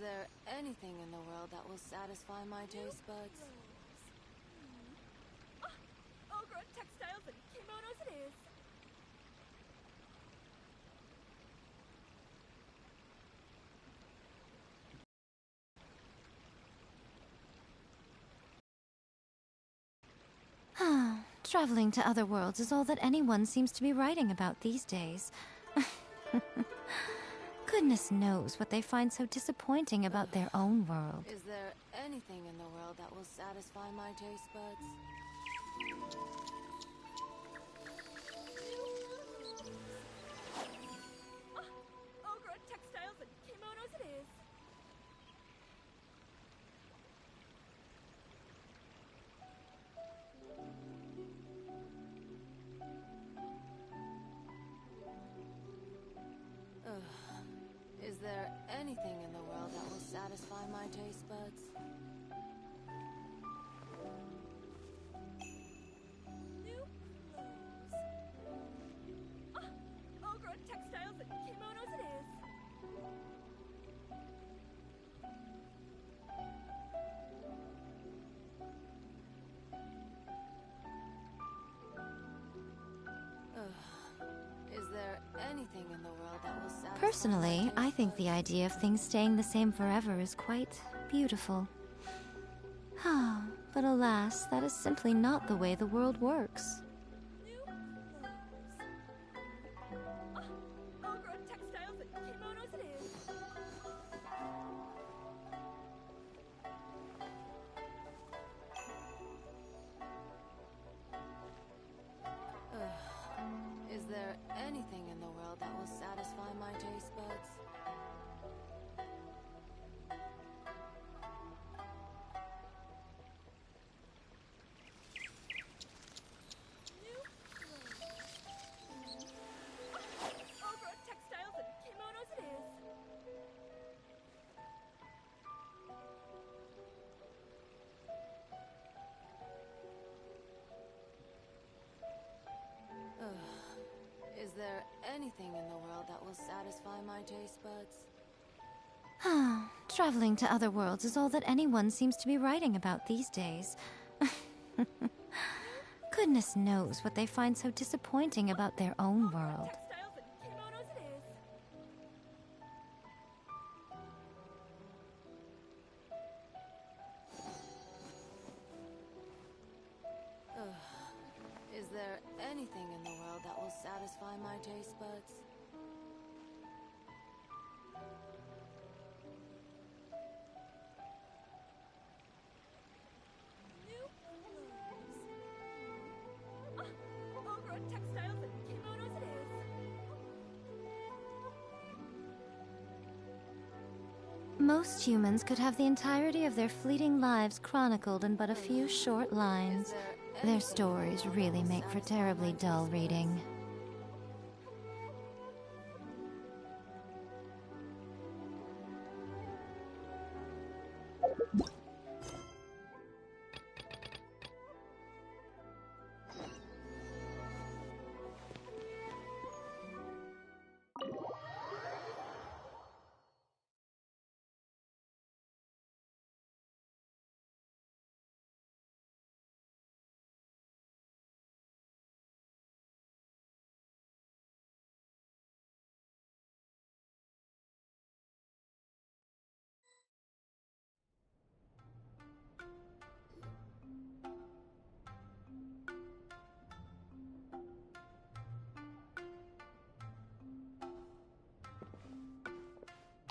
there anything in the world that will satisfy my taste buds? All-grown textiles and kimonos it is. Traveling to other worlds is all that anyone seems to be writing about these days. Goodness knows what they find so disappointing about their own world. Is there anything in the world that will satisfy my taste buds? All-grown textiles and kimonos it is. Is there anything in the world that will satisfy my taste buds? New clothes. All-grown textiles and kimonos it is. Is there anything in the world that will satisfy Personally, my taste I think the buds? idea of things staying the same forever is quite beautiful. But alas, that is simply not the way the world works. New clothes. All-grown textiles and kimonos it is. Is there anything in the world that will satisfy my taste buds? New clothes. All-grown textiles and kimonos it is. Is there anything in the world that will satisfy my taste buds? Traveling to other worlds is all that anyone seems to be writing about these days. Goodness knows what they find so disappointing about their own world. Textiles and kimonos it is. Is there anything in the world that will satisfy my taste buds? New clothes. All-grown textiles and kimonos it is. Most humans could have the entirety of their fleeting lives chronicled in but a few short lines. Their stories really make for terribly dull reading.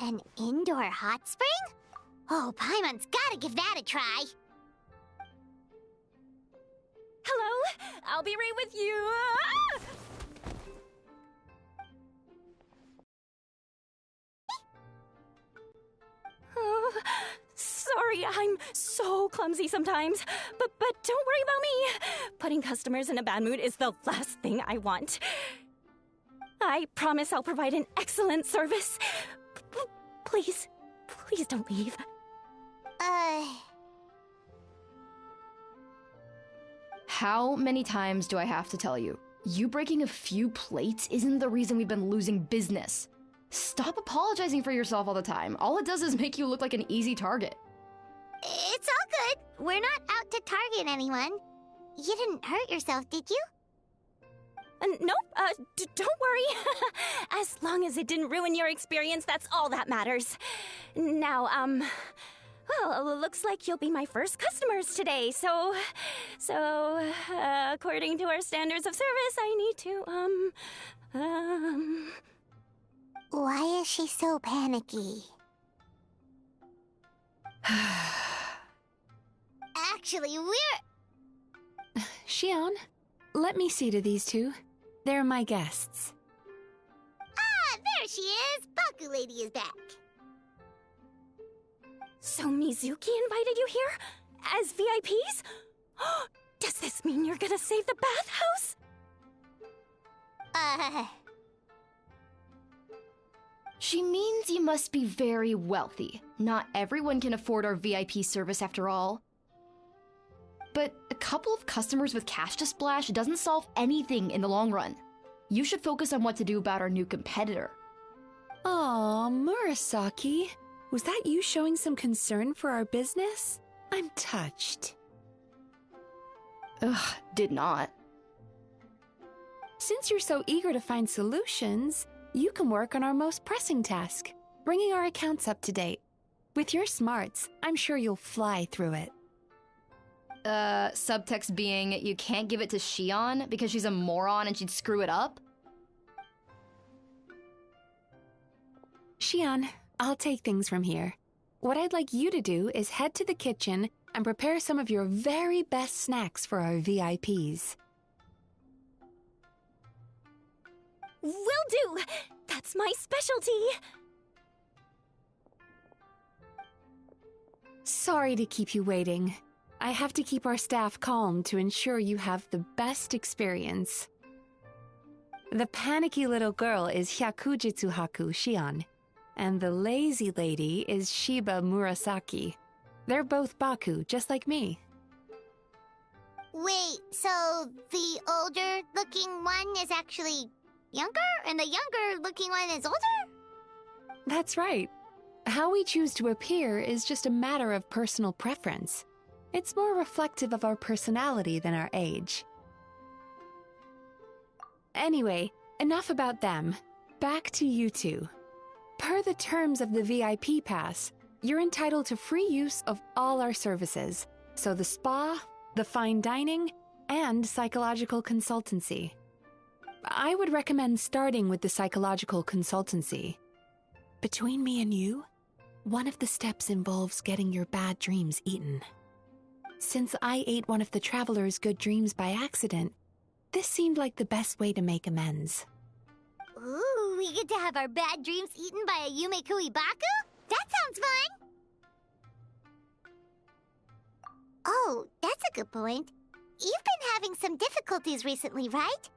An indoor hot spring? Oh, Paimon's gotta give that a try. Hello, I'll be right with you. Oh, sorry, I'm so clumsy sometimes. But don't worry about me. Putting customers in a bad mood is the last thing I want. I promise I'll provide an excellent service. Please, please don't leave. How many times do I have to tell you? You breaking a few plates isn't the reason we've been losing business. Stop apologizing for yourself all the time. All it does is make you look like an easy target. It's all good. We're not out to target anyone. You didn't hurt yourself, did you? Nope, don't worry. As long as it didn't ruin your experience, that's all that matters. Now, well, looks like you'll be my first customers today, so, according to our standards of service, I need to, Why is she so panicky? Actually, we're... Xion, let me see to these two. They're my guests. Ah, there she is! Baku Lady is back. So Mizuki invited you here? As VIPs? Does this mean you're gonna save the bathhouse? She means you must be very wealthy. Not everyone can afford our VIP service after all. But a couple of customers with cash to splash doesn't solve anything in the long run. You should focus on what to do about our new competitor. Aw, Murasaki. Was that you showing some concern for our business? I'm touched. Ugh, did not. Since you're so eager to find solutions, you can work on our most pressing task, bringing our accounts up to date. With your smarts, I'm sure you'll fly through it. Subtext being, you can't give it to Xion because she's a moron and she'd screw it up? Xion, I'll take things from here. What I'd like you to do is head to the kitchen and prepare some of your very best snacks for our VIPs. Will do! That's my specialty! Sorry to keep you waiting. I have to keep our staff calm to ensure you have the best experience. The panicky little girl is Hyakujitsu Haku Xion, and the lazy lady is Shiba Murasaki. They're both Baku, just like me. Wait, so the older-looking one is actually younger, and the younger-looking one is older? That's right. How we choose to appear is just a matter of personal preference. It's more reflective of our personality than our age. Anyway, enough about them. Back to you two. Per the terms of the VIP pass, you're entitled to free use of all our services. So the spa, the fine dining, and psychological consultancy. I would recommend starting with the psychological consultancy. Between me and you, one of the steps involves getting your bad dreams eaten. Since I ate one of the traveler's good dreams by accident, this seemed like the best way to make amends. Ooh, we get to have our bad dreams eaten by a Yume Kui Baku? That sounds fun! Oh, that's a good point. You've been having some difficulties recently, right?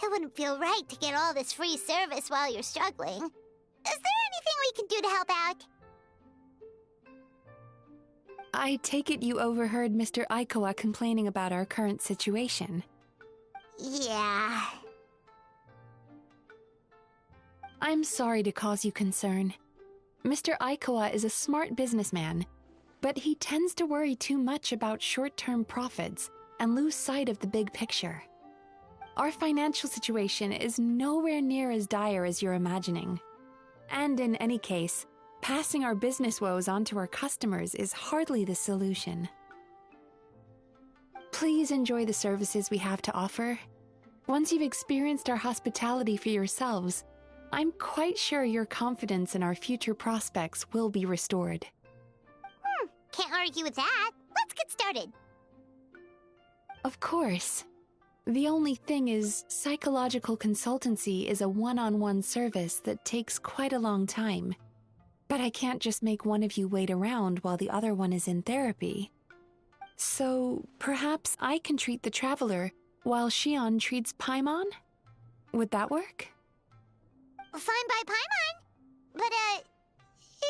It wouldn't feel right to get all this free service while you're struggling. Is there anything we can do to help out? I take it you overheard Mr. Aikawa complaining about our current situation. Yeah. I'm sorry to cause you concern. Mr. Aikawa is a smart businessman, but he tends to worry too much about short-term profits and lose sight of the big picture. Our financial situation is nowhere near as dire as you're imagining. And in any case, passing our business woes on to our customers is hardly the solution. Please enjoy the services we have to offer. Once you've experienced our hospitality for yourselves, I'm quite sure your confidence in our future prospects will be restored. Can't argue with that. Let's get started. Of course. The only thing is, psychological consultancy is a one-on-one service that takes quite a long time. But I can't just make one of you wait around while the other one is in therapy. So, perhaps I can treat the traveler while Xion treats Paimon? Would that work? Fine by Paimon. But,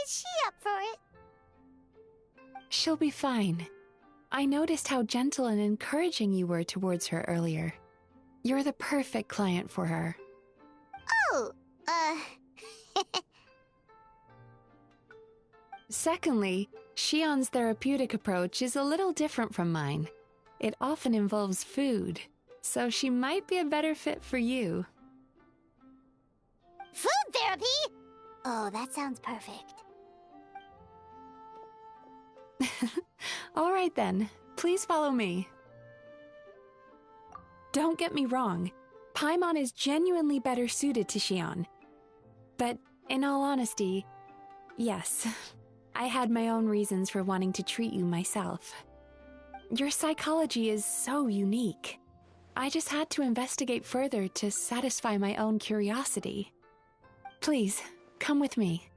is she up for it? She'll be fine. I noticed how gentle and encouraging you were towards her earlier. You're the perfect client for her. Oh, Secondly, Shion's therapeutic approach is a little different from mine. It often involves food, so she might be a better fit for you. Food therapy? Oh, that sounds perfect. All right then, please follow me. Don't get me wrong, Paimon is genuinely better suited to Shion. But in all honesty, yes, I had my own reasons for wanting to treat you myself. Your psychology is so unique. I just had to investigate further to satisfy my own curiosity. Please, come with me.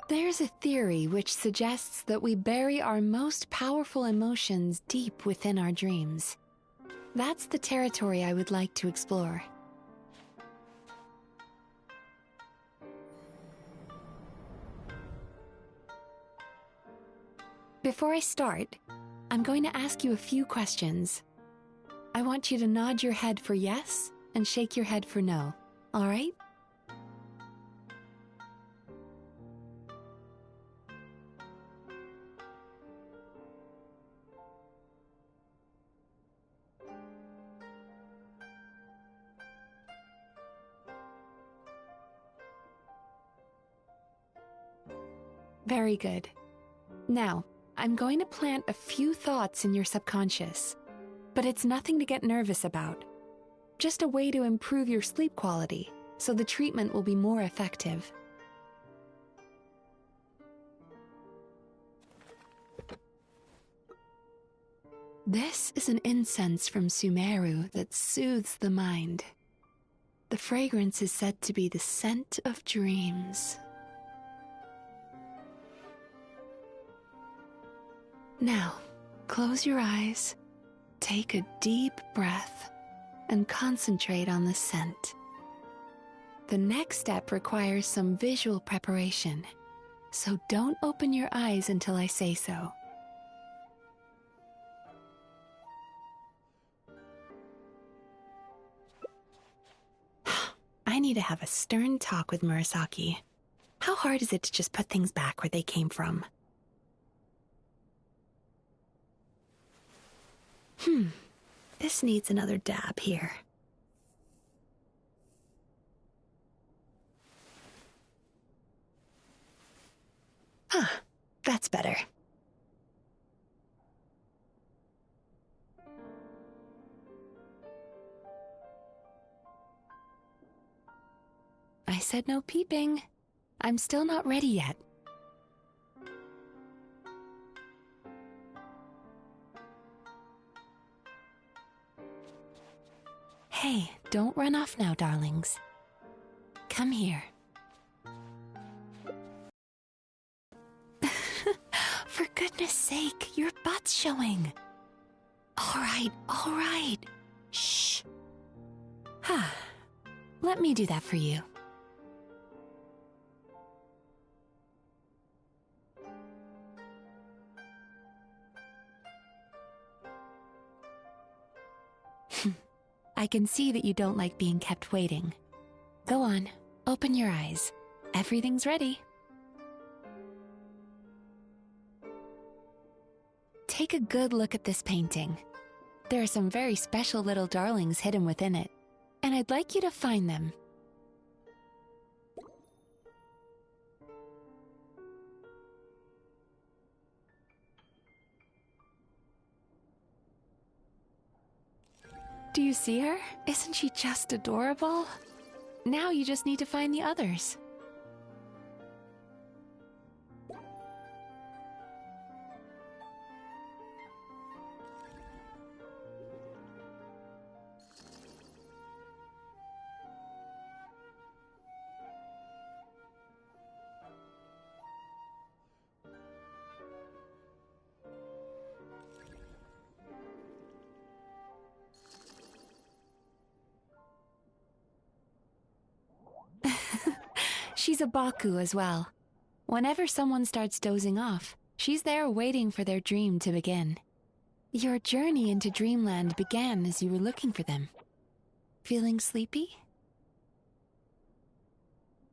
There's a theory which suggests that we bury our most powerful emotions deep within our dreams. That's the territory I would like to explore. Before I start, I'm going to ask you a few questions. I want you to nod your head for yes and shake your head for no, all right? Very good. Now, I'm going to plant a few thoughts in your subconscious, but it's nothing to get nervous about. Just a way to improve your sleep quality, so the treatment will be more effective. This is an incense from Sumeru that soothes the mind. The fragrance is said to be the scent of dreams. Now, close your eyes, take a deep breath, and concentrate on the scent. The next step requires some visual preparation, so don't open your eyes until I say so. I need to have a stern talk with Murasaki. How hard is it to just put things back where they came from? This needs another dab here. That's better. I said no peeping. I'm still not ready yet. Hey, don't run off now, darlings. Come here. For goodness sake, your butt's showing. All right. Shh. Let me do that for you. I can see that you don't like being kept waiting. Go on, open your eyes. Everything's ready. Take a good look at this painting. There are some very special little darlings hidden within it, and I'd like you to find them. Do you see her? Isn't she just adorable? Now you just need to find the others. She's a Baku as well. Whenever someone starts dozing off, she's there waiting for their dream to begin. Your journey into Dreamland began as you were looking for them. Feeling sleepy?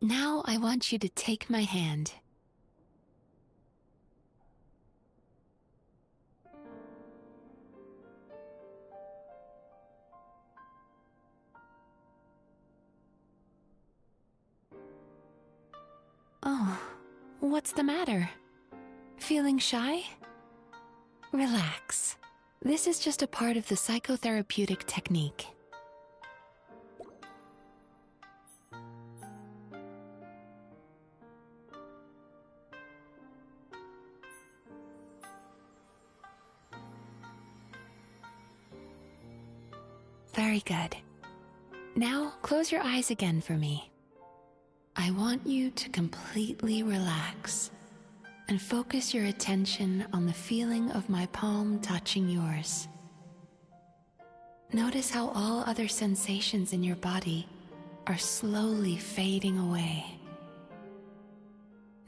Now I want you to take my hand. Oh, what's the matter? Feeling shy? Relax. This is just a part of the psychotherapeutic technique. Very good. Now close your eyes again for me. I want you to completely relax and focus your attention on the feeling of my palm touching yours. Notice how all other sensations in your body are slowly fading away.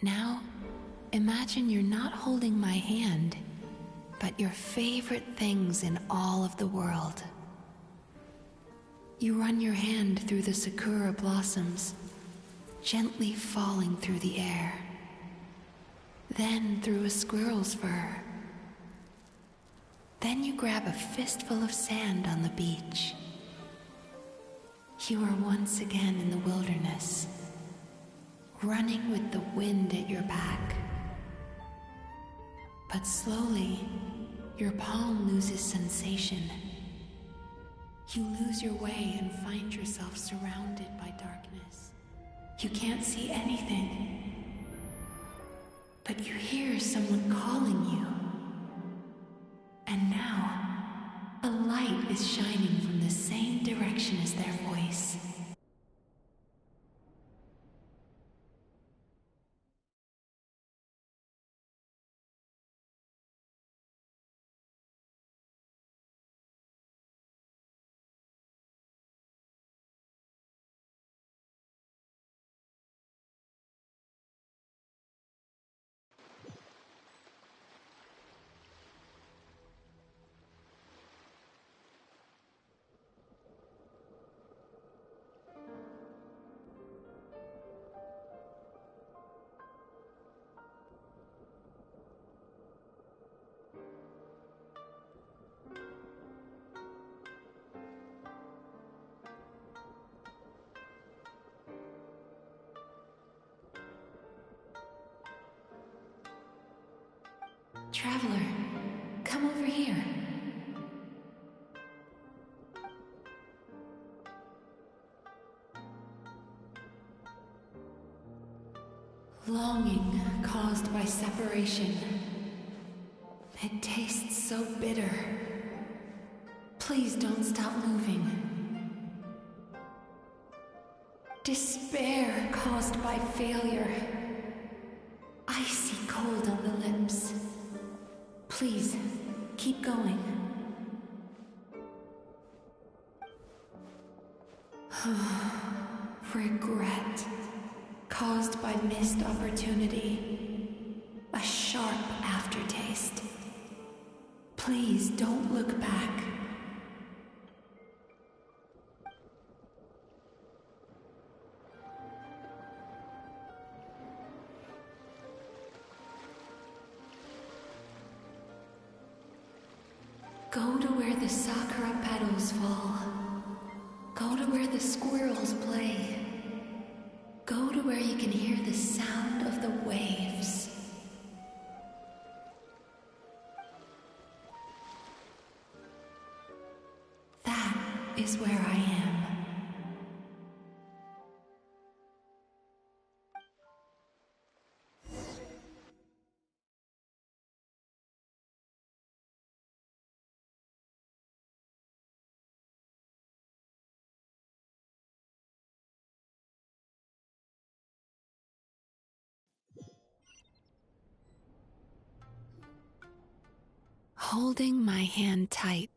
Now, imagine you're not holding my hand, but your favorite things in all of the world. You run your hand through the sakura blossoms, gently falling through the air. Then through a squirrel's fur. Then you grab a fistful of sand on the beach. You are once again in the wilderness, running with the wind at your back. But slowly, your palm loses sensation. You lose your way and find yourself surrounded by darkness. You can't see anything, but you hear someone calling you. And now, a light is shining from the same direction as their voice. Traveler, come over here. Longing caused by separation. It tastes so bitter. Please don't stop moving. Despair caused by failure. Icy cold on the lips. Please, keep going. Regret, caused by missed opportunity. A sharp aftertaste. Please don't look back. Go to where the sakura petals fall. Go to where the squirrels play. Go to where you can hear the sound of the waves. That is where I am. Holding my hand tight,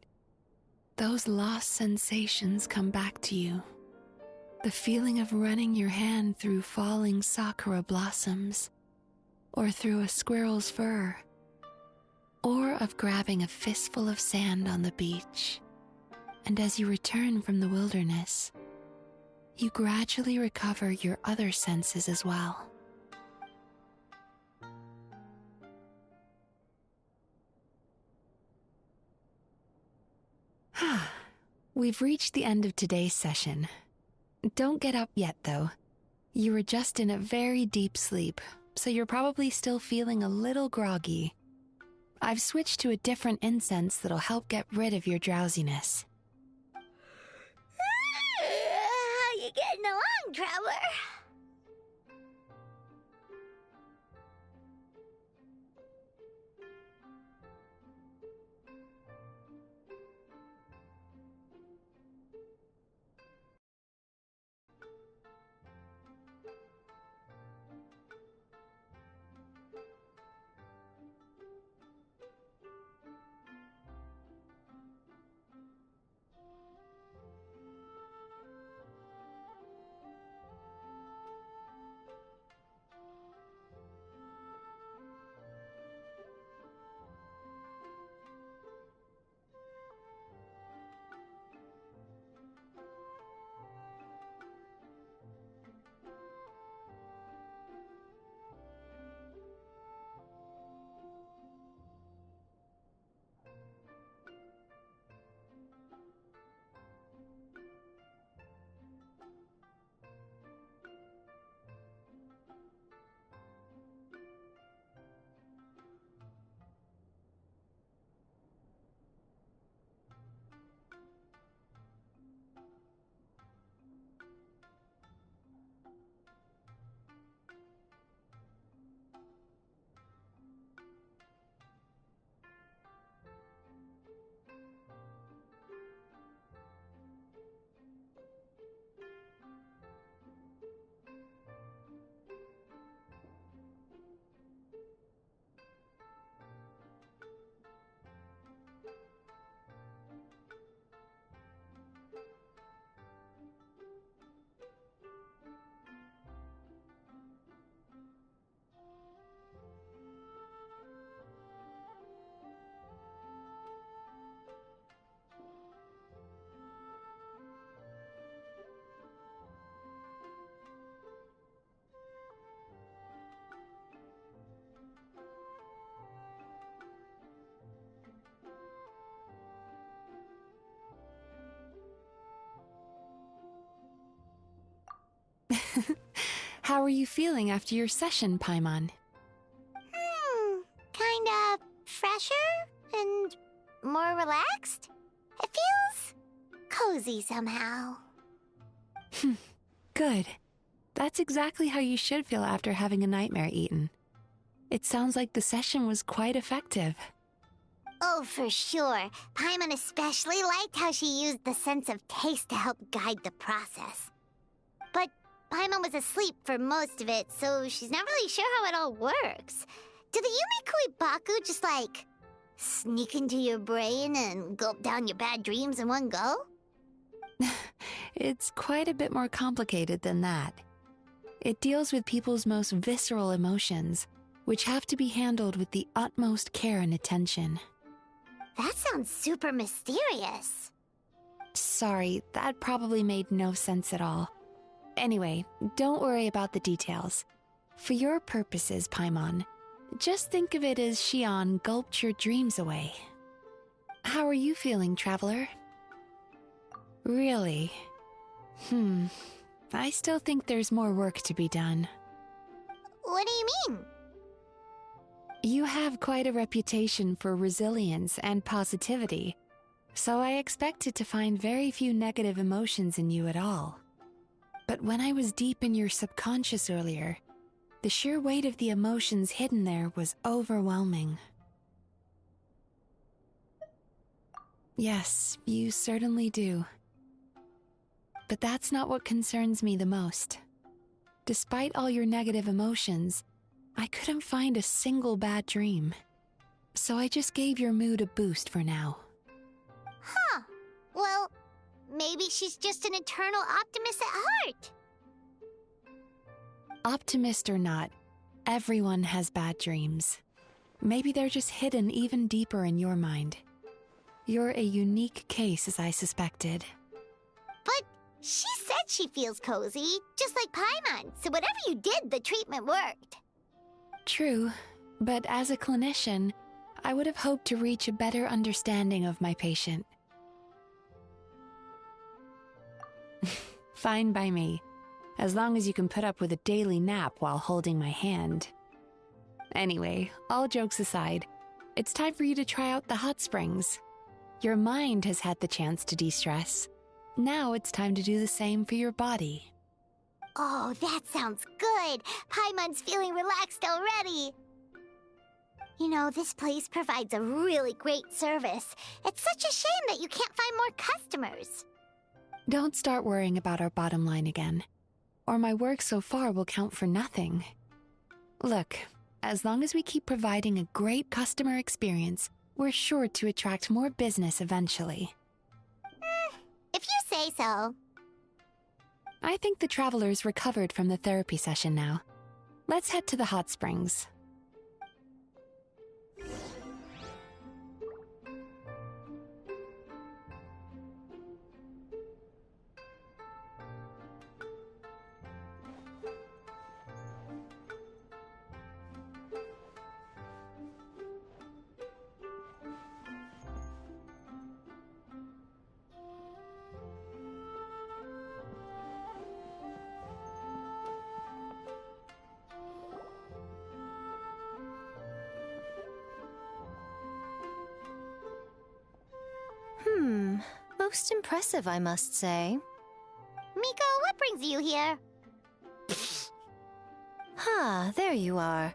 those lost sensations come back to you. The feeling of running your hand through falling sakura blossoms, or through a squirrel's fur, or of grabbing a fistful of sand on the beach. And as you return from the wilderness, you gradually recover your other senses as well. We've reached the end of today's session. Don't get up yet, though. You were just in a very deep sleep, so you're probably still feeling a little groggy. I've switched to a different incense that'll help get rid of your drowsiness. How you getting along, Traveler? How are you feeling after your session, Paimon? Kinda fresher and more relaxed. It feels cozy somehow. Good. That's exactly how you should feel after having a nightmare eaten. It sounds like the session was quite effective. Oh, for sure. Paimon especially liked how she used the sense of taste to help guide the process. But Paimon was asleep for most of it, so she's not really sure how it all works. Do the Yumikui Baku just, like, sneak into your brain and gulp down your bad dreams in one go? It's quite a bit more complicated than that. It deals with people's most visceral emotions, which have to be handled with the utmost care and attention. That sounds super mysterious. Sorry, that probably made no sense at all. Anyway, don't worry about the details. For your purposes, Paimon, just think of it as Xion gulped your dreams away. How are you feeling, Traveler? Really? I still think there's more work to be done. What do you mean? You have quite a reputation for resilience and positivity, so I expected to find very few negative emotions in you at all. But when I was deep in your subconscious earlier, the sheer weight of the emotions hidden there was overwhelming. Yes, you certainly do. But that's not what concerns me the most. Despite all your negative emotions, I couldn't find a single bad dream. So I just gave your mood a boost for now. Huh. Well, maybe she's just an eternal optimist at heart. Optimist or not, everyone has bad dreams. Maybe they're just hidden even deeper in your mind. You're a unique case, as I suspected. But she said she feels cozy, just like Paimon, so whatever you did, the treatment worked. True, but as a clinician, I would have hoped to reach a better understanding of my patient. Fine by me, as long as you can put up with a daily nap while holding my hand. Anyway, all jokes aside, it's time for you to try out the hot springs. Your mind has had the chance to de-stress. Now it's time to do the same for your body. Oh, that sounds good. Paimon's feeling relaxed already. You know, this place provides a really great service. It's such a shame that you can't find more customers. Don't start worrying about our bottom line again, or my work so far will count for nothing. Look, as long as we keep providing a great customer experience, we're sure to attract more business eventually. If you say so. I think the travelers recovered from the therapy session now. Let's head to the hot springs. Most impressive, I must say. Miko, what brings you here? There you are.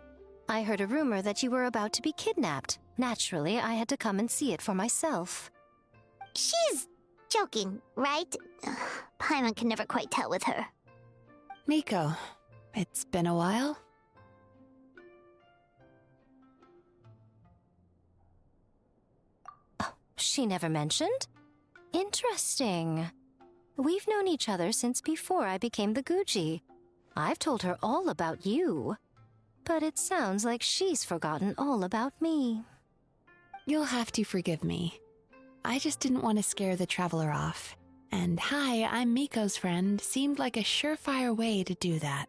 I heard a rumor that you were about to be kidnapped. Naturally, I had to come and see it for myself. She's joking, right? Paimon can never quite tell with her. Miko, it's been a while. She never mentioned? Interesting. We've known each other since before I became the Guji. I've told her all about you. But it sounds like she's forgotten all about me. You'll have to forgive me. I just didn't want to scare the traveler off. And hi, I'm Miko's friend seemed like a surefire way to do that.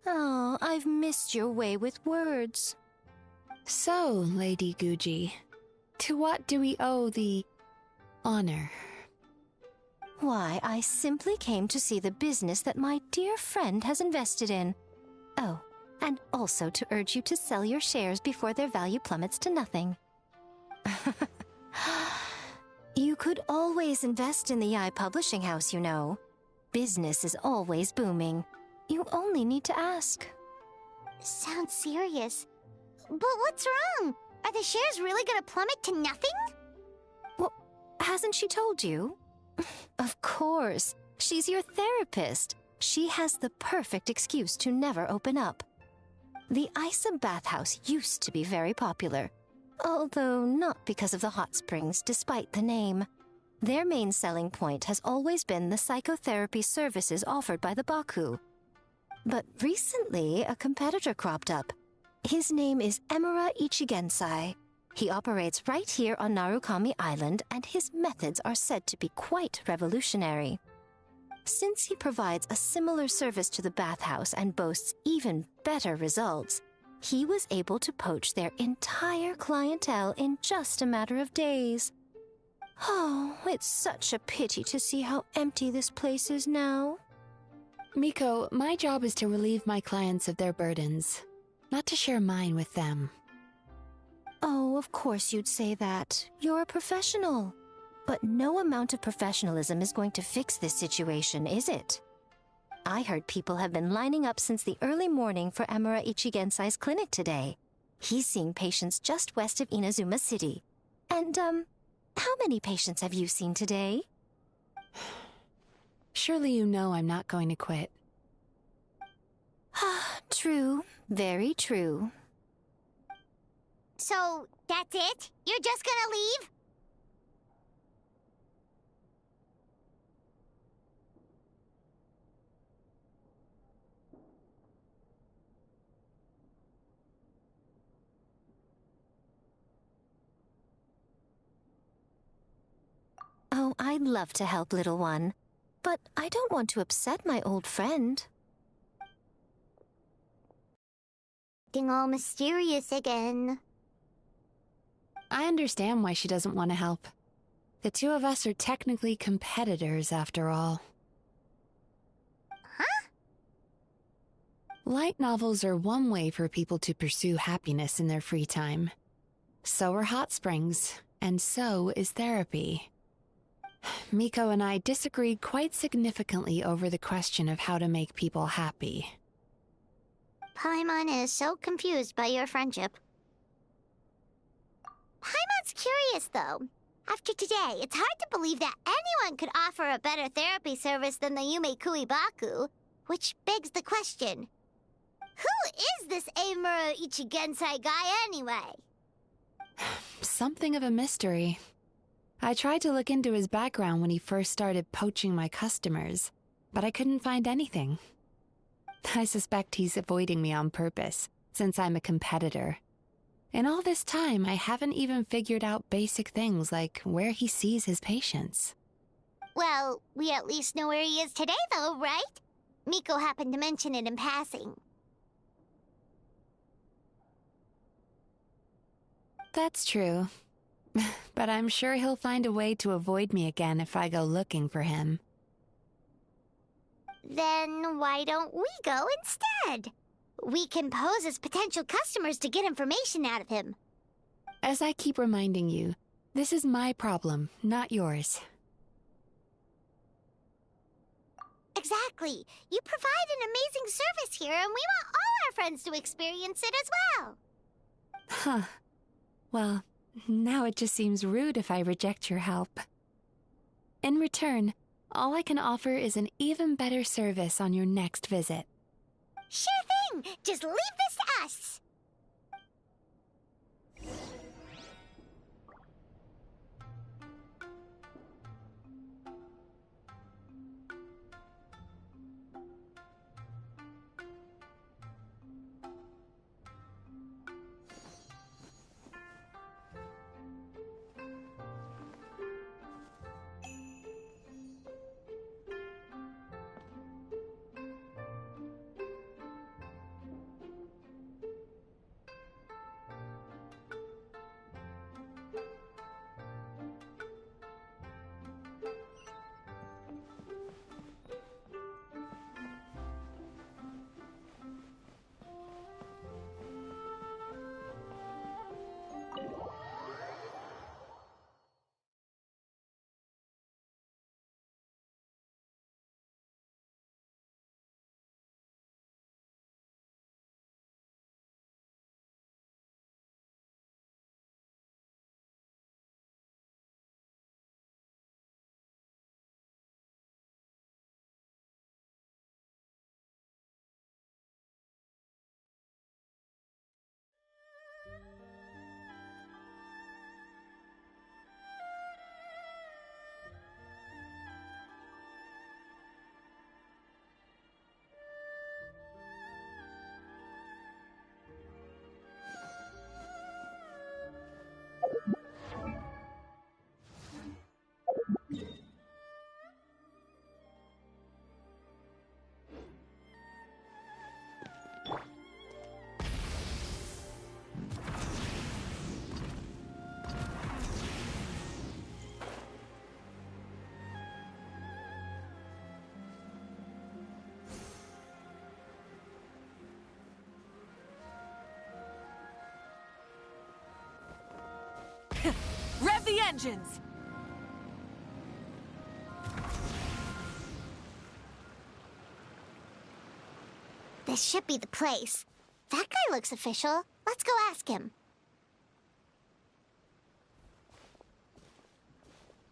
Oh, I've missed your way with words. So, Lady Guji, to what do we owe the honor? Why, I simply came to see the business that my dear friend has invested in. Oh, and also to urge you to sell your shares before their value plummets to nothing. You could always invest in the Yi Publishing House, you know. Business is always booming. You only need to ask. Sounds serious. But what's wrong? Are the shares really gonna plummet to nothing? Well, hasn't she told you? Of course. She's your therapist. She has the perfect excuse to never open up. The Isa bathhouse used to be very popular. Although not because of the hot springs, despite the name. Their main selling point has always been the psychotherapy services offered by the Baku. But recently, a competitor cropped up. His name is Emura Ichigensai. He operates right here on Narukami Island, and his methods are said to be quite revolutionary. Since he provides a similar service to the bathhouse and boasts even better results, he was able to poach their entire clientele in just a matter of days. Oh, it's such a pity to see how empty this place is now. Miko, my job is to relieve my clients of their burdens, not to share mine with them. Oh, of course you'd say that. You're a professional. But no amount of professionalism is going to fix this situation, is it? I heard people have been lining up since the early morning for Emura Ichigensai's clinic today. He's seeing patients just west of Inazuma City. And, how many patients have you seen today? Surely you know I'm not going to quit. True. Very true. So, that's it? You're just gonna leave? I'd love to help, little one. But I don't want to upset my old friend. Acting all mysterious again. I understand why she doesn't want to help. The two of us are technically competitors, after all. Huh? Light novels are one way for people to pursue happiness in their free time. So are hot springs, and so is therapy. Miko and I disagreed quite significantly over the question of how to make people happy. Paimon is so confused by your friendship. Paimon's curious, though. After today, it's hard to believe that anyone could offer a better therapy service than the Yume Kuibaku, which begs the question, who is this Eimura Ichigensai guy anyway? Something of a mystery. I tried to look into his background when he first started poaching my customers, but I couldn't find anything. I suspect he's avoiding me on purpose, since I'm a competitor. In all this time, I haven't even figured out basic things like where he sees his patients. Well, we at least know where he is today, though, right? Miko happened to mention it in passing. That's true. But I'm sure he'll find a way to avoid me again if I go looking for him. Then why don't we go instead? We can pose as potential customers to get information out of him. As I keep reminding you, this is my problem, not yours. Exactly. You provide an amazing service here, and we want all our friends to experience it as well. Huh. Well, now it just seems rude if I reject your help. In return, all I can offer is an even better service on your next visit. Sure thing! Just leave this to us! Rev the engines! This should be the place. That guy looks official. Let's go ask him.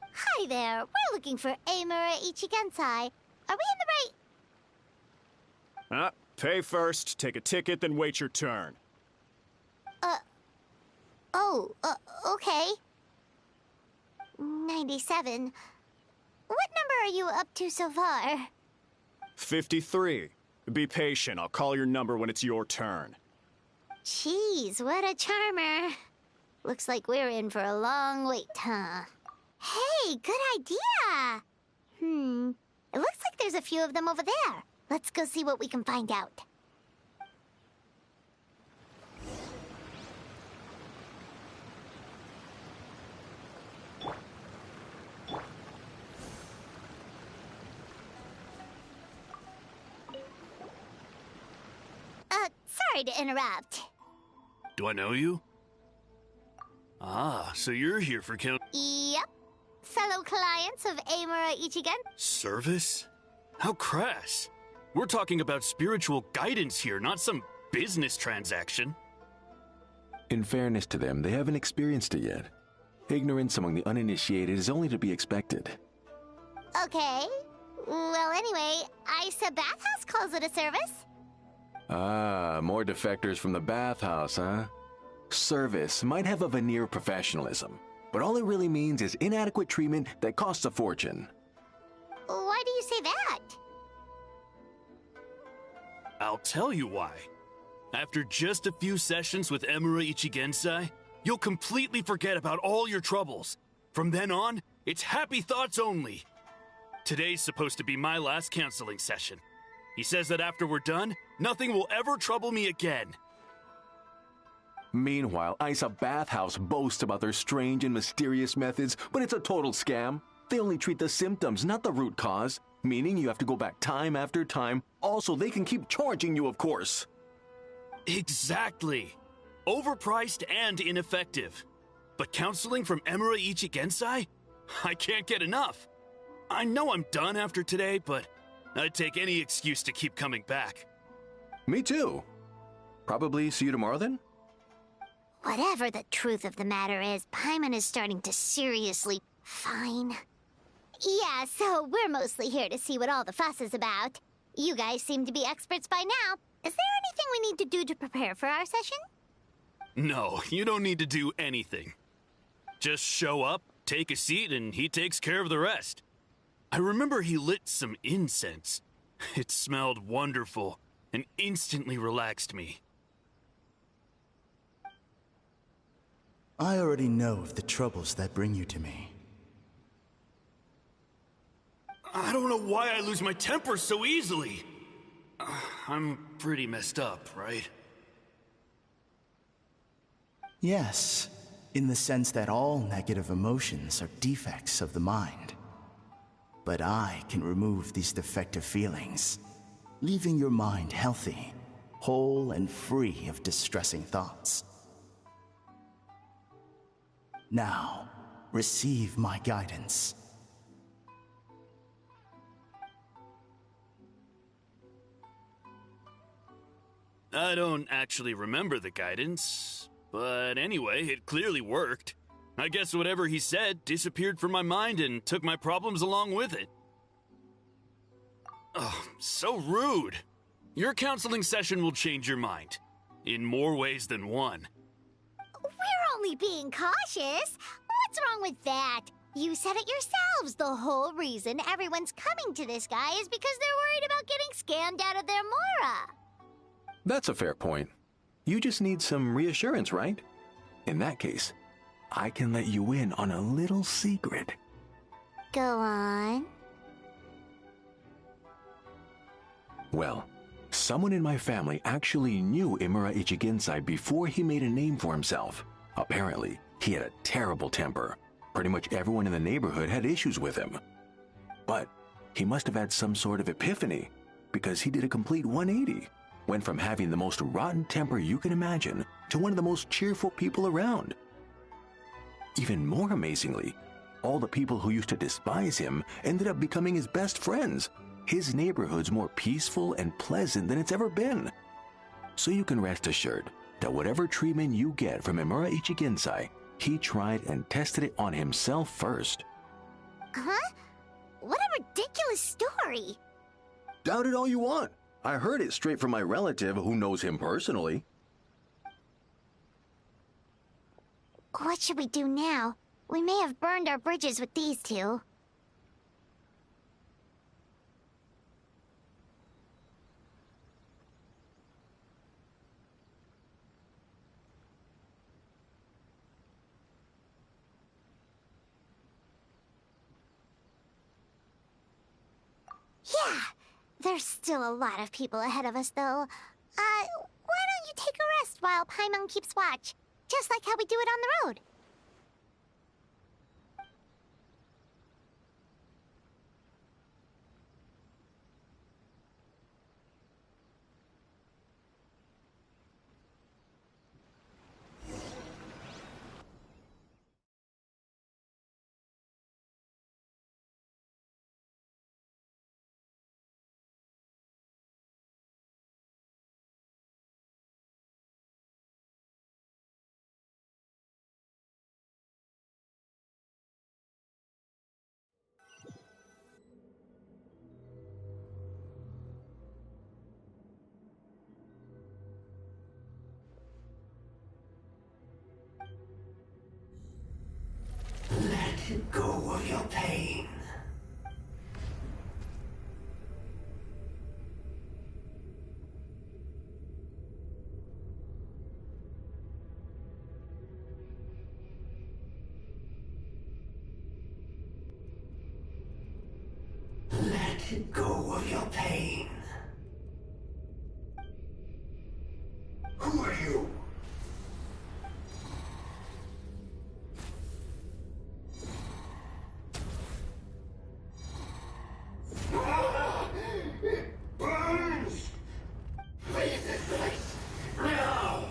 Hi there. We're looking for Eimura Ichigensai. Are we in the right... Pay first, take a ticket, then wait your turn. Okay. 97. What number are you up to so far? 53. Be patient, I'll call your number when it's your turn. Jeez, what a charmer. Looks like we're in for a long wait, huh? Hey, good idea! It looks like there's a few of them over there. Let's go see what we can find out. Sorry to interrupt. Do I know you? Ah, so you're here for Yep. Fellow clients of Amura Ichigen? service? How crass. We're talking about spiritual guidance here, not some business transaction. In fairness to them, they haven't experienced it yet. Ignorance among the uninitiated is only to be expected. Okay. Well, anyway, Isa Bathhouse calls it a service. Ah, more defectors from the bathhouse, huh? Service might have a veneer of professionalism, but all it really means is inadequate treatment that costs a fortune. Why do you say that? I'll tell you why. After just a few sessions with Emura Ichigensai, you'll completely forget about all your troubles. From then on, it's happy thoughts only. Today's supposed to be my last counseling session. He says that after we're done, nothing will ever trouble me again. Meanwhile, Isa Bathhouse boasts about their strange and mysterious methods, but it's a total scam. They only treat the symptoms, not the root cause, meaning you have to go back time after time. Also, they can keep charging you, of course. Exactly. Overpriced and ineffective. But counseling from Emura Ichigensai? I can't get enough. I know I'm done after today, but I'd take any excuse to keep coming back. Me too. Probably see you tomorrow then? Whatever the truth of the matter is, Paimon is starting to seriously... Fine. Yeah, so we're mostly here to see what all the fuss is about. You guys seem to be experts by now. Is there anything we need to do to prepare for our session? No, you don't need to do anything. Just show up, take a seat, and he takes care of the rest. I remember he lit some incense. It smelled wonderful and instantly relaxed me. I already know of the troubles that bring you to me. I don't know why I lose my temper so easily. I'm pretty messed up, right? Yes, in the sense that all negative emotions are defects of the mind. But I can remove these defective feelings, leaving your mind healthy, whole and free of distressing thoughts. Now, receive my guidance. I don't actually remember the guidance, but anyway, it clearly worked. I guess whatever he said disappeared from my mind and took my problems along with it. Oh, so rude. Your counseling session will change your mind. In more ways than one. We're only being cautious. What's wrong with that? You said it yourselves. The whole reason everyone's coming to this guy is because they're worried about getting scammed out of their Mora. That's a fair point. You just need some reassurance, right? In that case, I can let you in on a little secret. Go on. Well, someone in my family actually knew Imura Ichigensai before he made a name for himself. Apparently, he had a terrible temper. Pretty much everyone in the neighborhood had issues with him. But he must have had some sort of epiphany, because he did a complete 180. Went from having the most rotten temper you can imagine to one of the most cheerful people around. Even more amazingly, all the people who used to despise him ended up becoming his best friends. His neighborhood's more peaceful and pleasant than it's ever been. So you can rest assured that whatever treatment you get from Imura Ichigensai, he tried and tested it on himself first. Huh? What a ridiculous story. Doubt it all you want. I heard it straight from my relative who knows him personally. What should we do now? We may have burned our bridges with these two. There's still a lot of people ahead of us, though. Why don't you take a rest while Paimon keeps watch? Just like how we do it on the road. Let go of your pain. Let go of your pain. Who are you? It burns! Leave this place now!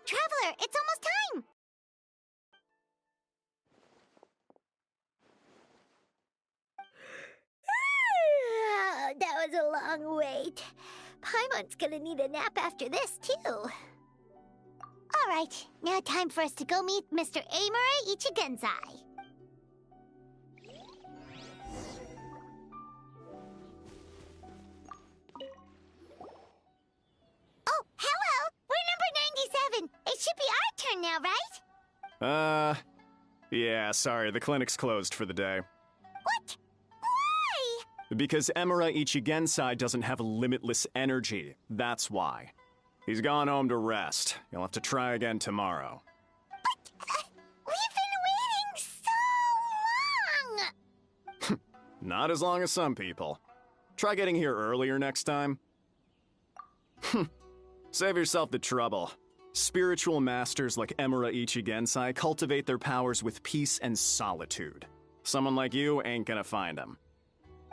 Traveler, it's almost time! That was a long wait. Paimon's gonna need a nap after this, too. Alright, now time for us to go meet Mr. Amura Ichigenzai. Oh, hello! We're number 97! It should be our turn now, right? Yeah, sorry, the clinic's closed for the day. What? Why? Because Emura Ichigensai doesn't have limitless energy, that's why. He's gone home to rest. You'll have to try again tomorrow. But, we've been waiting so long! Not as long as some people. Try getting here earlier next time. Save yourself the trouble. Spiritual masters like Emura Ichigensai cultivate their powers with peace and solitude. Someone like you ain't gonna find them.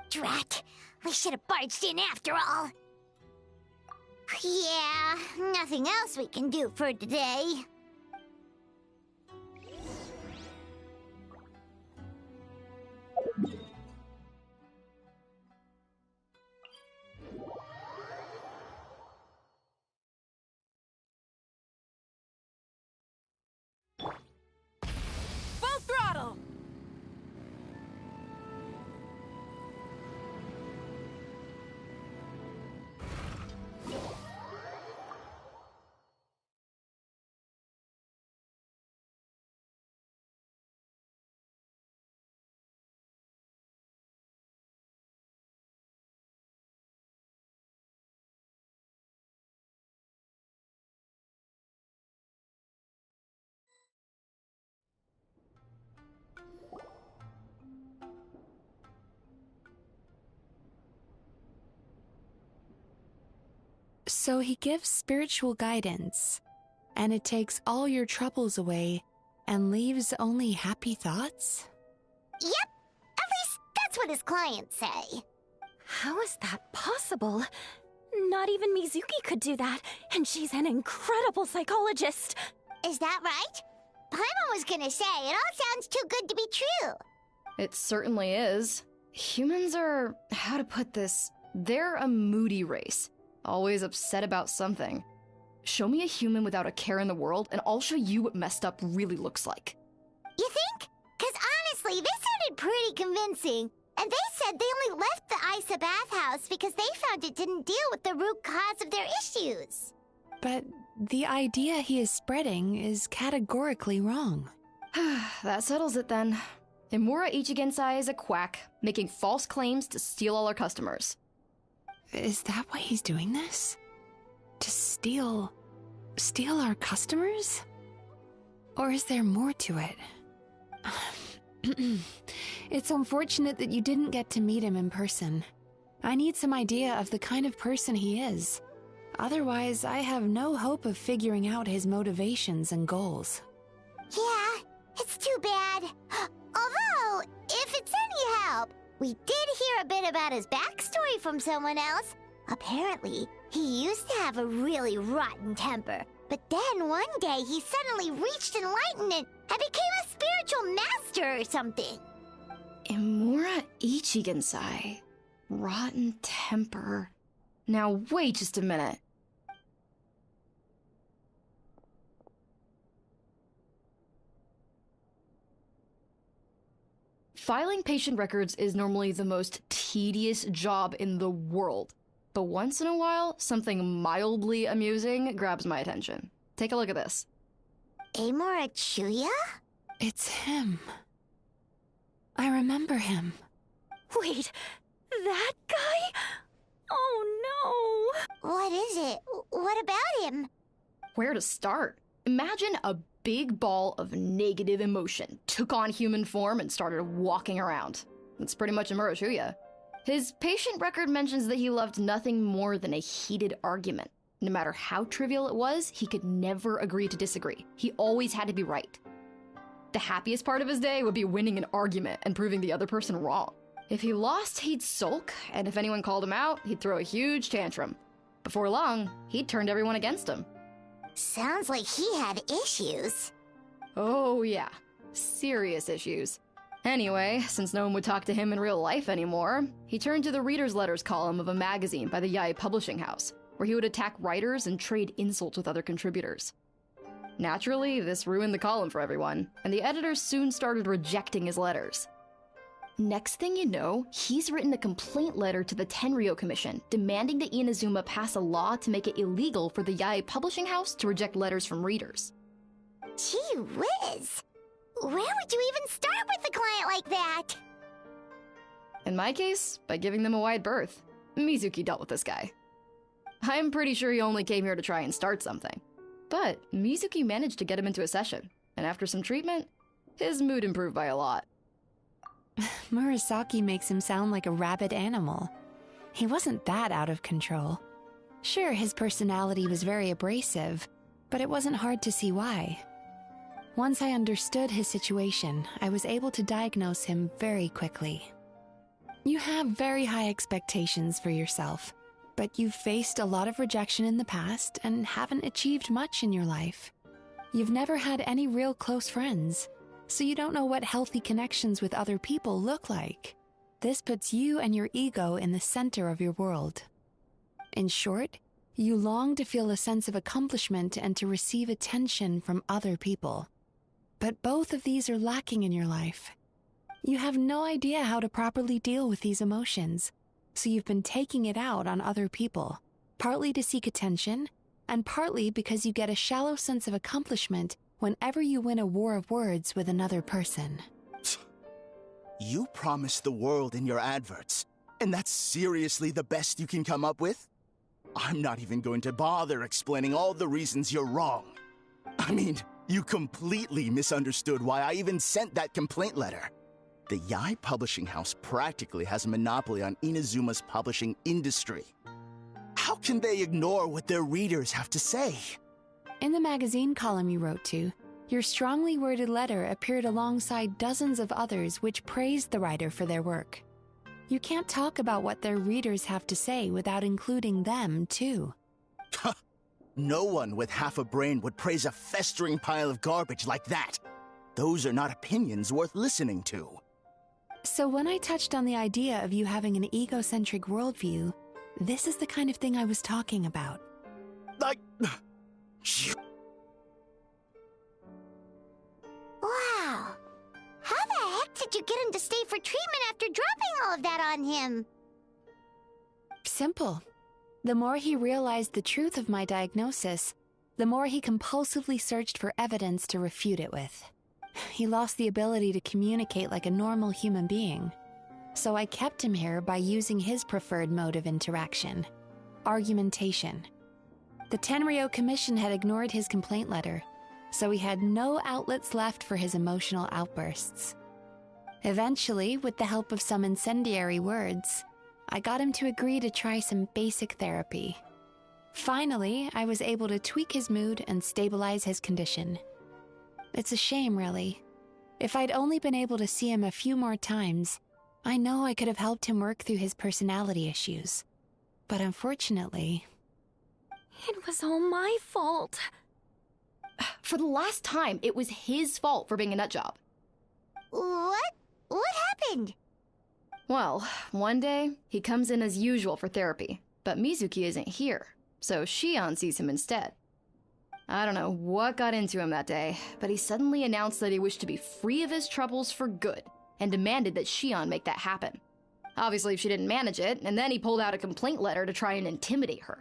Drat! We should have barged in after all! Yeah, nothing else we can do for today. Full throttle! So he gives spiritual guidance, and it takes all your troubles away and leaves only happy thoughts? Yep! At least that's what his clients say. How is that possible? Not even Mizuki could do that, and she's an incredible psychologist. Is that right? Paimon was gonna say, it all sounds too good to be true. It certainly is. Humans are, how to put this, they're a moody race. Always upset about something. Show me a human without a care in the world, and I'll show you what messed up really looks like. Honestly, this sounded pretty convincing. And they said they only left the Isa bathhouse because they found it didn't deal with the root cause of their issues. But the idea he is spreading is categorically wrong. That settles it then. Imura Ichigensai is a quack, making false claims to steal all our customers. Is that why he's doing this? To steal our customers? Or is there more to it? It's unfortunate that you didn't get to meet him in person. I need some idea of the kind of person he is. Otherwise, I have no hope of figuring out his motivations and goals. Yeah, it's too bad. Although, if it's any help, we did hear a bit about his backstory from someone else. Apparently, he used to have a really rotten temper. But then one day he suddenly reached enlightenment and became a spiritual master or something. Imura Ichigensai. Rotten temper. Now wait just a minute. Filing patient records is normally the most tedious job in the world. But once in a while, something mildly amusing grabs my attention. Take a look at this. Amora Chuya? It's him. I remember him. Wait, that guy? Oh no! What is it? What about him? Where to start? Imagine a big ball of negative emotion took on human form and started walking around. That's pretty much Imura Chuya. His patient record mentions that he loved nothing more than a heated argument. No matter how trivial it was, he could never agree to disagree. He always had to be right. The happiest part of his day would be winning an argument and proving the other person wrong. If he lost, he'd sulk, and if anyone called him out, he'd throw a huge tantrum. Before long, he'd turned everyone against him. Sounds like he had issues. Oh yeah, serious issues. Anyway, since no one would talk to him in real life anymore, he turned to the reader's letters column of a magazine by the Yae Publishing House, where he would attack writers and trade insults with other contributors. Naturally, this ruined the column for everyone, and the editors soon started rejecting his letters. Next thing you know, he's written a complaint letter to the Tenryo Commission, demanding that Inazuma pass a law to make it illegal for the Yae Publishing House to reject letters from readers. Gee whiz! Where would you even start with a client like that? In my case, by giving them a wide berth. Mizuki dealt with this guy. I'm pretty sure he only came here to try and start something. But Mizuki managed to get him into a session, and after some treatment, his mood improved by a lot. Murasaki makes him sound like a rabid animal. He wasn't that out of control. Sure, his personality was very abrasive, but it wasn't hard to see why. Once I understood his situation, I was able to diagnose him very quickly. You have very high expectations for yourself, but you've faced a lot of rejection in the past and haven't achieved much in your life. You've never had any real close friends, so you don't know what healthy connections with other people look like. This puts you and your ego in the center of your world. In short, you long to feel a sense of accomplishment and to receive attention from other people. But both of these are lacking in your life. You have no idea how to properly deal with these emotions, so you've been taking it out on other people, partly to seek attention, and partly because you get a shallow sense of accomplishment whenever you win a war of words with another person. You promised the world in your adverts, and that's seriously the best you can come up with? I'm not even going to bother explaining all the reasons you're wrong. I mean, you completely misunderstood why I even sent that complaint letter. The Yae Publishing House practically has a monopoly on Inazuma's publishing industry. How can they ignore what their readers have to say? In the magazine column you wrote to, your strongly worded letter appeared alongside dozens of others which praised the writer for their work. You can't talk about what their readers have to say without including them, too. No one with half a brain would praise a festering pile of garbage like that. Those are not opinions worth listening to. So when I touched on the idea of you having an egocentric worldview, this is the kind of thing I was talking about. Wow. How the heck did could you get him to stay for treatment after dropping all of that on him? Simple. The more he realized the truth of my diagnosis, the more he compulsively searched for evidence to refute it with. He lost the ability to communicate like a normal human being. So I kept him here by using his preferred mode of interaction: argumentation. The Tenryo Commission had ignored his complaint letter, so he had no outlets left for his emotional outbursts. Eventually, with the help of some incendiary words, I got him to agree to try some basic therapy. Finally, I was able to tweak his mood and stabilize his condition. It's a shame, really. If I'd only been able to see him a few more times, I know I could have helped him work through his personality issues. But unfortunately... It was all my fault. For the last time, it was his fault for being a nutjob. What? What happened? Well, one day, he comes in as usual for therapy, but Mizuki isn't here, so Shion sees him instead. I don't know what got into him that day, but he suddenly announced that he wished to be free of his troubles for good, and demanded that Shion make that happen. Obviously, she didn't manage it, and then he pulled out a complaint letter to try and intimidate her.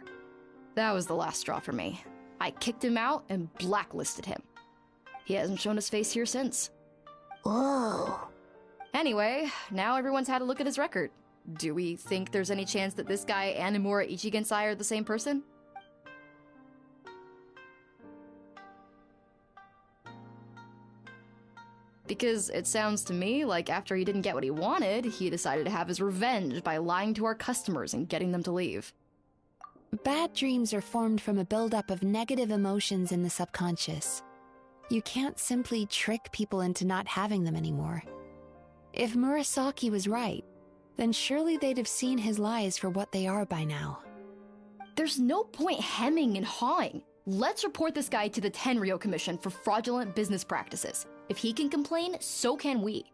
That was the last straw for me. I kicked him out and blacklisted him. He hasn't shown his face here since. Whoa. Anyway, now everyone's had a look at his record. Do we think there's any chance that this guy and Nomura Ichigensai are the same person? Because it sounds to me like after he didn't get what he wanted, he decided to have his revenge by lying to our customers and getting them to leave. Bad dreams are formed from a buildup of negative emotions in the subconscious. You can't simply trick people into not having them anymore. If Murasaki was right, then surely they'd have seen his lies for what they are by now. There's no point hemming and hawing. Let's report this guy to the Tenryo Commission for fraudulent business practices. If he can complain, so can we.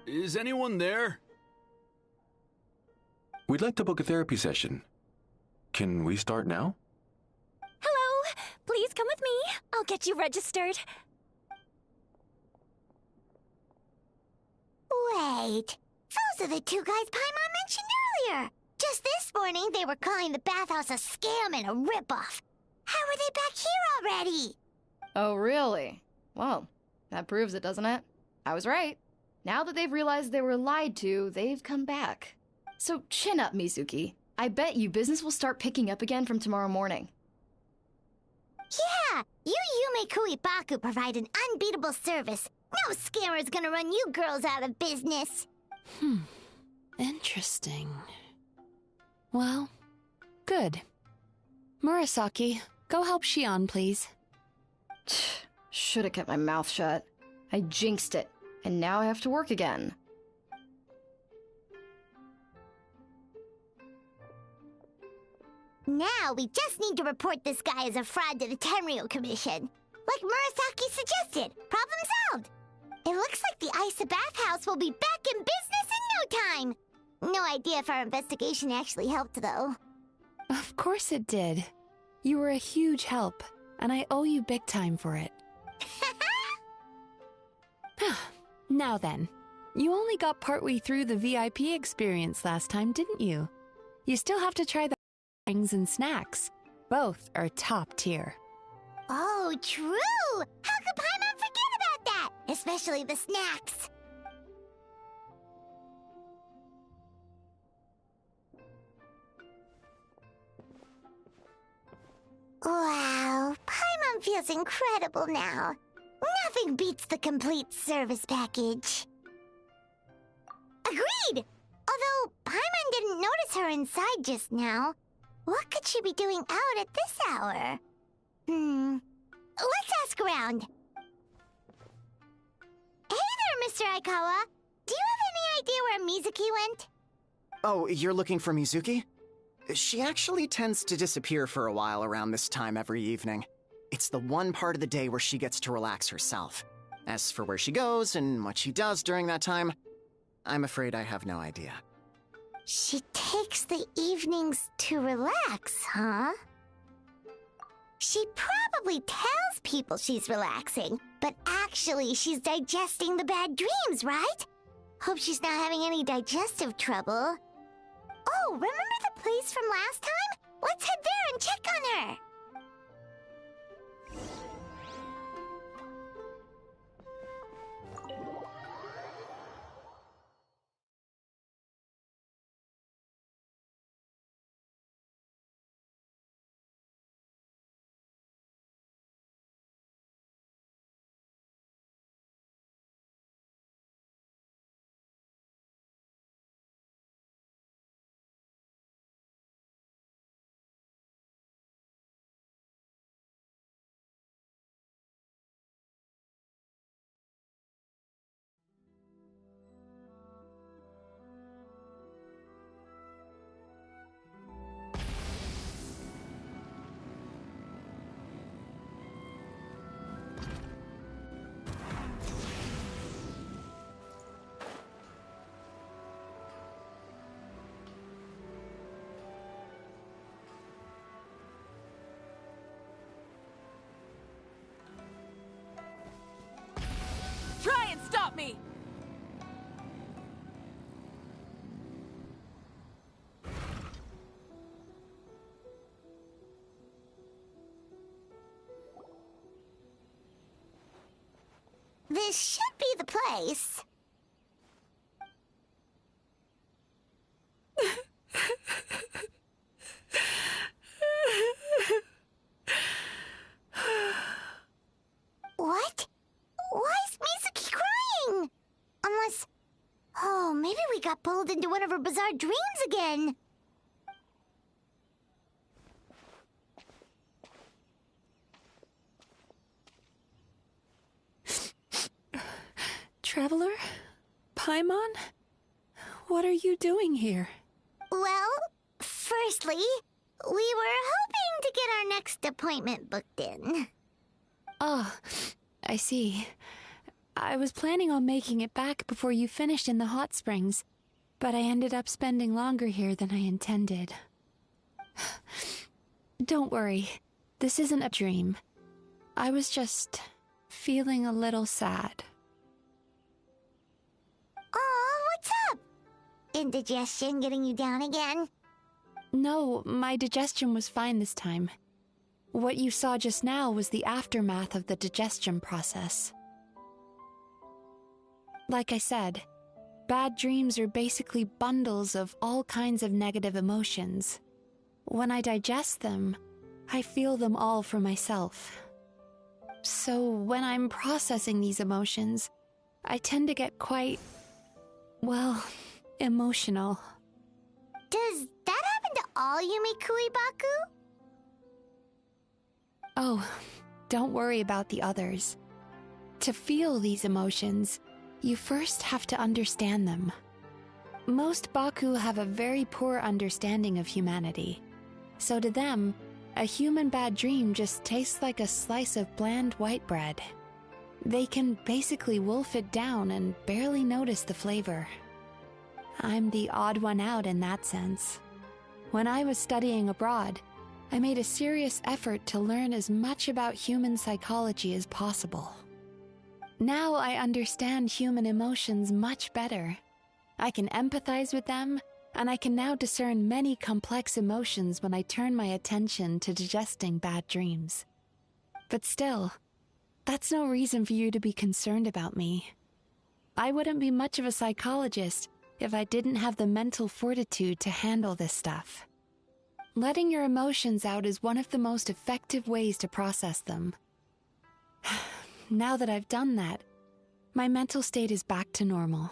Is anyone there? We'd like to book a therapy session. Can we start now? Hello! Please come with me. I'll get you registered. Wait. Those are the two guys Paimon mentioned earlier. Just this morning, they were calling the bathhouse a scam and a ripoff. How are they back here already? Oh, really? Well, that proves it, doesn't it? I was right. Now that they've realized they were lied to, they've come back. So chin up, Mizuki. I bet you business will start picking up again from tomorrow morning. Yeah, you Yume Kuibaku provide an unbeatable service. No scammer's gonna run you girls out of business. Interesting. Well, good. Murasaki, go help Shion, please. Should have kept my mouth shut. I jinxed it, and now I have to work again. Now we just need to report this guy as a fraud to the Tenryo Commission. Like Murasaki suggested. Problem solved. It looks like the Isa bathhouse will be back in business in no time. No idea if our investigation actually helped, though. Of course it did. You were a huge help, and I owe you big time for it. Now then, you only got partway through the VIP experience last time, didn't you? You still have to try the things and snacks. Both are top tier. Oh, true! How could Paimon forget about that? Especially the snacks. Wow, Paimon feels incredible now. Nothing beats the complete service package. Agreed! Although Paimon didn't notice her inside just now. What could she be doing out at this hour? Let's ask around. Hey there, Mr. Aikawa. Do you have any idea where Mizuki went? Oh, you're looking for Mizuki? She actually tends to disappear for a while around this time every evening. It's the one part of the day where she gets to relax herself. As for where she goes and what she does during that time, I'm afraid I have no idea. She takes the evenings to relax, huh? She probably tells people she's relaxing, But actually, she's digesting the bad dreams, right? Hope she's not having any digestive trouble. Oh, remember the place from last time? Let's head there and check on her. Try and stop me! This should be the place. What? Why is Mizuki crying? Unless... Oh, maybe we got pulled into one of her bizarre dreams again. Traveler? Paimon? What are you doing here? Well, firstly, we were hoping to get our next appointment booked in. Oh, I see. I was planning on making it back before you finished in the hot springs, but I ended up spending longer here than I intended. Don't worry, this isn't a dream. I was just feeling a little sad. Oh, what's up? Indigestion getting you down again? No, my digestion was fine this time. What you saw just now was the aftermath of the digestion process. Like I said, bad dreams are basically bundles of all kinds of negative emotions. When I digest them, I feel them all for myself. So when I'm processing these emotions, I tend to get quite, well, emotional. Does that happen to all Yumikui Baku? Oh, don't worry about the others. To feel these emotions, you first have to understand them. Most Baku have a very poor understanding of humanity. So to them, a human bad dream just tastes like a slice of bland white bread. They can basically wolf it down and barely notice the flavor. I'm the odd one out in that sense. When I was studying abroad, I made a serious effort to learn as much about human psychology as possible. Now I understand human emotions much better. I can empathize with them, and I can now discern many complex emotions when I turn my attention to digesting bad dreams. But still, that's no reason for you to be concerned about me. I wouldn't be much of a psychologist if I didn't have the mental fortitude to handle this stuff. Letting your emotions out is one of the most effective ways to process them. Now that I've done that, my mental state is back to normal.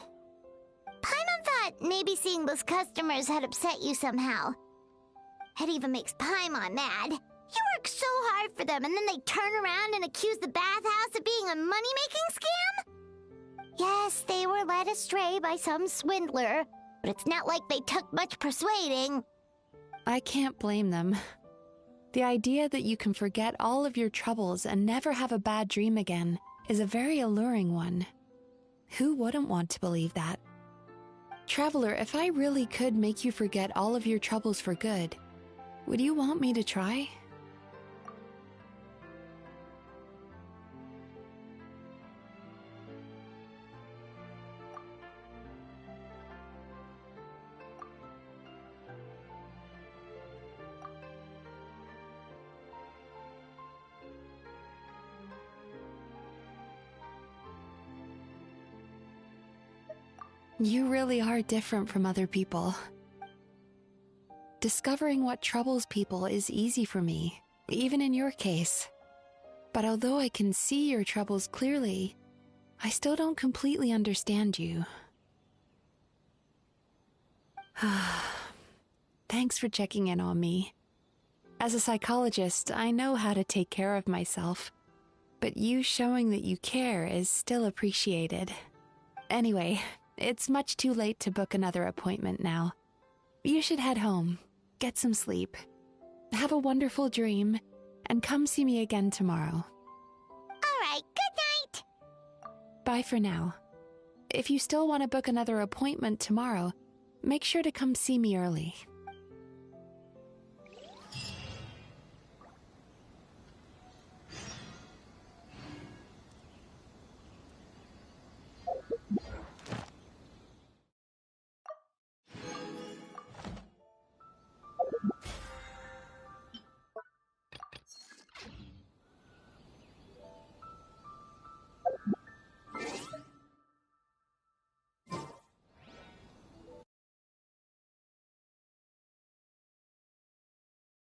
Paimon thought maybe seeing those customers had upset you somehow. It even makes Paimon mad. You work so hard for them and then they turn around and accuse the bathhouse of being a money-making scam? Yes, they were led astray by some swindler, but it's not like they took much persuading. I can't blame them. The idea that you can forget all of your troubles and never have a bad dream again is a very alluring one. Who wouldn't want to believe that? Traveler, if I really could make you forget all of your troubles for good, would you want me to try? You really are different from other people. Discovering what troubles people is easy for me, even in your case. But although I can see your troubles clearly, I still don't completely understand you. Thanks for checking in on me. As a psychologist, I know how to take care of myself, but you showing that you care is still appreciated. Anyway, it's much too late to book another appointment now. You should head home, get some sleep, have a wonderful dream, and come see me again tomorrow. All right, good night. Bye for now. If you still want to book another appointment tomorrow, make sure to come see me early.